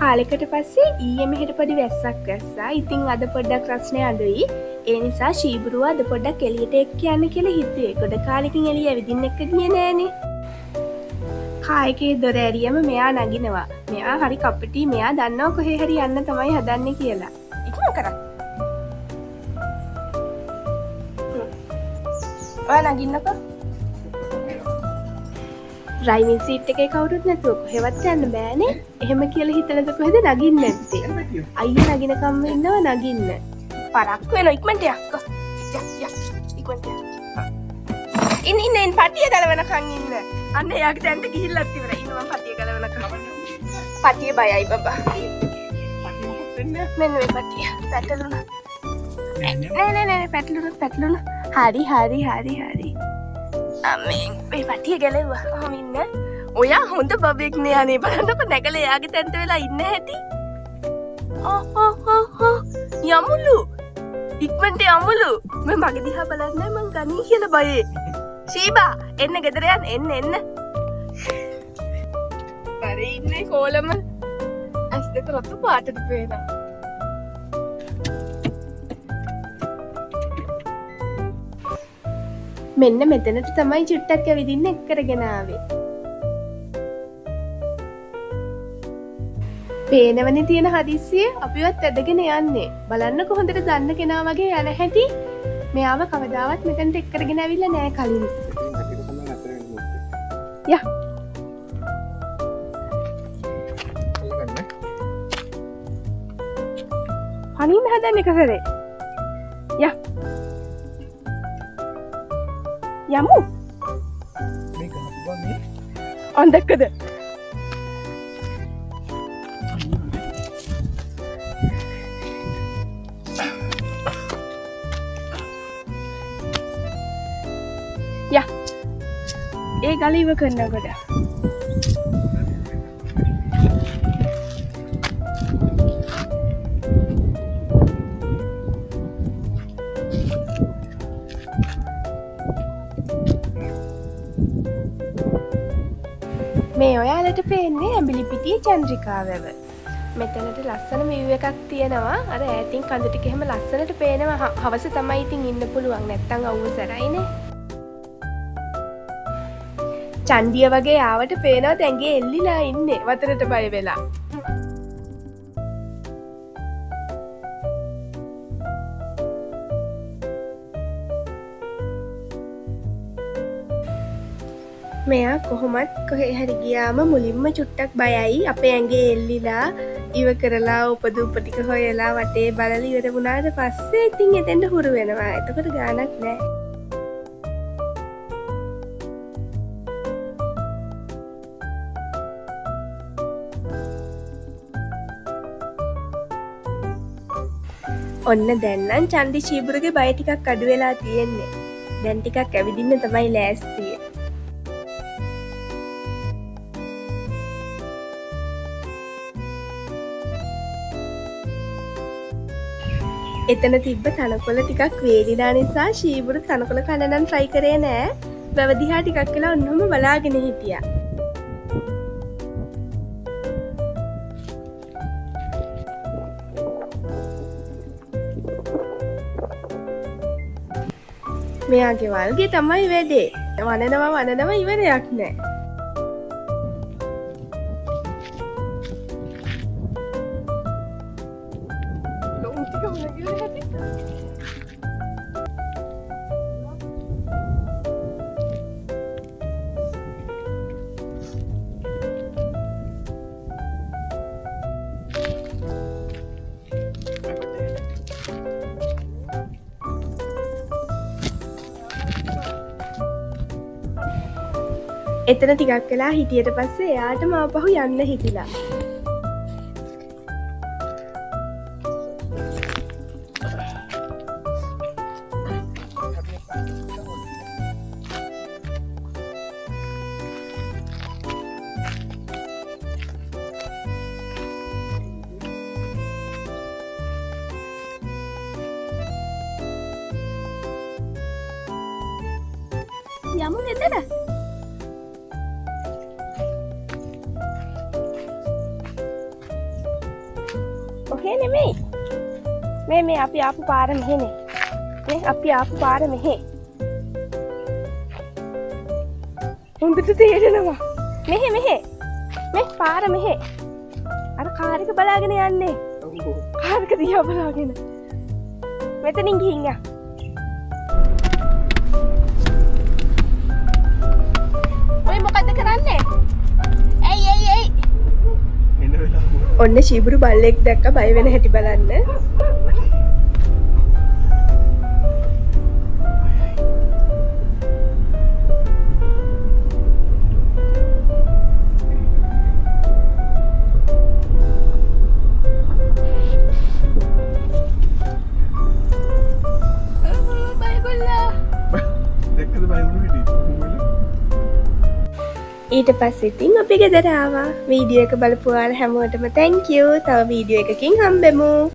කාලෙකට පස්සේ ඊයේ මෙහෙට පොඩි වැස්සක් වැස්සා. ඉතින් අද පොඩ්ඩක් රස්නේ අඩුයි. ඒ නිසා ශීබුරුව අද පොඩ්ඩක් එළියට එක්ක යන්න කියලා හිතුවේ. ගොඩ කාලෙකින් එළිය ඇවිදින්න එක්ක ගියේ නෑනේ. කායකේ දොර ඇරියම මෙයා නගිනවා. මෙයා හරි කපටි. මෙයා දන්නවා කොහේ හරි යන්න තමයි හදන්නේ කියලා. ඉක්ම කරා. ඔයා නගින්නකෝ. ඩ්‍රයිවිං සීට් එකේ කවුරුත් නැතුව කොහෙවත් යන්න බෑනේ. එහෙම කියලා හිතනද කොහෙද නගින්නේ නැත්තේ? අයියා නගිනකම්ම ඉන්නව නගින්න. පරක් වෙනවා ඉක්මනට යක්කෝ. යක් ඉක්මනට. ඉන්න පටිය ගලවනකන් ඉන්න. අන්න එයාගේ තැනට ගිහිල්ලත් ඉවරයි. ඉන්න මම පටිය ගලවනකන්. පටිය බයයි බබා. මෙන්න මේ පටිය. පැටලුණා. නෑ පැටලුණා. හරි. අම්මේ මේ පටිය ගැලෙව්වා. අහම ඉන්න. ඔයා හොඳ බබෙක් නේ අනේ බලන්නකො නැගලා එයාගේ තැනට වෙලා ඉන්න හැටි. යමුලු. ඉක්මනට යමුලු. මගේ දිහා බලන්නේ මං ගනී කියලා බයේ. ශීබා එන්න ගෙදර යන්න එන්න. හරි ඉන්නේ කොලම. ඇස් දෙක රතු පාටට පේනවා. මෙන්න මෙතනට තමයි චුට්ටක් ඇවිදින්න එක් කරගෙන ආවේ. පේනවනේ තියෙන හදිස්සිය අපිවත් ඇදගෙන යන්නේ. බලන්නකො හොඳට දන්න කෙනා වගේ යන හැටි. මෙයාව කවදාවත් මෙතනට එක් කරගෙන ඇවිල්ලා නෑ කලින්. යා. පණින්න හදන්නේ කසරේ. යා. යමු මේක හදුවන්නේ අන්දක්කද යා ඒ ගල ඉව කරනකොට මේ ඔයාලට පේන්නේ ඇඹිලිපිටිය චන්ද්‍රිකා වැව. මෙතනට ලස්සන view එකක් තියෙනවා. අර ඈතින් කඳු ටික එහෙම ලස්සනට පේනවා. හවස තමයි ඉතින් ඉන්න පුළුවන්. නැත්තම් අවුසරයිනේ. චන්දිය වගේ ආවට පේනවා දැන්ගේ එල්ලිලා ඉන්නේ වතුරට බය වෙලා. මෙයා කොහොමත් කොහේ හරි ගියාම මුලින්ම චුට්ටක් බයයි. අපේ ඇඟේ එල්ලිලා ඉව කරලා උපදූප ටික හොයලා වටේ බලලා ඉවර වුණාට පස්සේ ඉතින් එතෙන්ට හුරු වෙනවා. එතකොට ගානක් නෑ. ඔන්න දැන් නම් චන්දි චීබුරුගේ බය ටිකක් අඩු වෙලා තියෙන්නේ. දැන් ටිකක් ඇවිදින්න තමයි ලෑස්තිය. එතන තිබ්බ තනකොළ ටිකක් වේලිලා නිසා ශීබුරු තනකොළ කන්න නම් try කරේ නෑ. වැව දිහා ටිකක් වෙලා ඔන්නම බලාගෙන හිටියා. මෙයාගේ වල්ගේ තමයි වැඩේ. වනනවා ඉවරයක් නෑ. එතන ටිකක් වෙලා හිටියට පස්සේ එයාටම ආපහු යන්න හිතිලා. යමු ගෙදර. ඔහේ නෙමෙයි. මේ අපි ආපු පාර මෙහෙනේ. මේ අපි ආපු පාර මෙහෙ. හොඳට තේරෙනවා. මෙහෙ. මේ පාර මෙහෙ. අර කාර් එක බලාගෙන යන්නේ. කාර් එක දිහා බලාගෙන. මෙතනින් ගිහින් යා. ඔය මොකද්ද කරන්නේ? ඇයි. ඔන්න ශීබුරු බල්ලෙක් දැක්ක බය වෙන හැටි බලන්න. ඊට පස්සේ ඉතින් අපි ගෙදර ආවා. වීඩියෝ එක බලපු ඔයාලා හැමෝටම thank you. තව වීඩියෝ එකකින් හම්බෙමු.